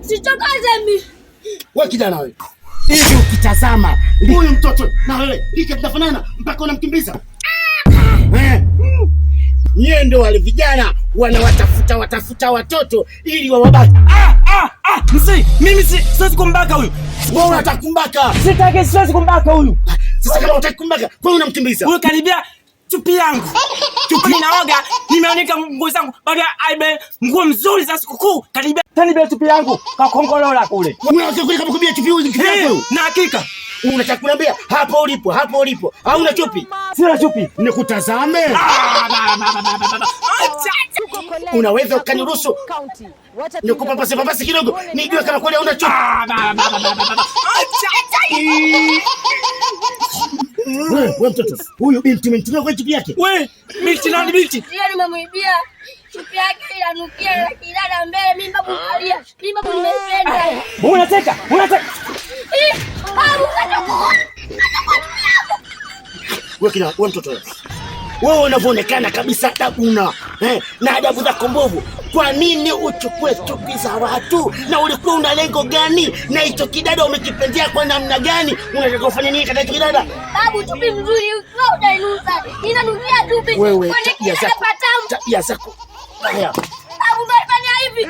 Sichokaze mimi. Wewe kijana wewe. Hivi ukitazama huyu mtoto na wewe lika tunafanana mpaka unamkimbiza. Nyie ndio wale vijana watafuta watoto ili wawabaki. Mzee, mimi siwezi kumbaka huyu. Wewe unataka kumbaka? Sitaki, siwezi kumbaka huyu. Sasa kama unataka kumbaka, kwa nini unamkimbiza? Huyu karibia chupi yangu. Chupi naoga, nimeanika nguo zangu. Baada aibe nguo mzuri za sikukuu. Karibia chupi yangu. Kakongolola kule. Unataka kule kama kubia chupi huyu. Na hakika. Unataka kuniambia hapo ulipo. Hauna chupi? Sina chupi. Nikutazame. Unaweza ukaniruhusu nikupa pasi kidogo nijue kama kweli hauna chupi. Wewe mtoto, huyu binti umenitumia kwa chupi yake? Wewe, binti nani binti? Ndio nimemwibia. Chupi yake inanukia na kilala mbele mimi babu kalia. Mimi babu nimependa. Unataka? Wewe mtoto wewe unavyoonekana kabisa adabu na adabu zako mbovu. Kwa nini uchukue chupi za watu? Na ulikuwa una lengo gani? Na hicho kidada umekipendea kwa namna gani? Unataka kufanya nini katika hicho kidada? Babu, chupi mzuri unainusa. Inanukia chupi. Wewe tabia zako. Haya. Babu, mbona hivi?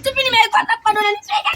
Chupi nimeweka hapa ndo unanicheka.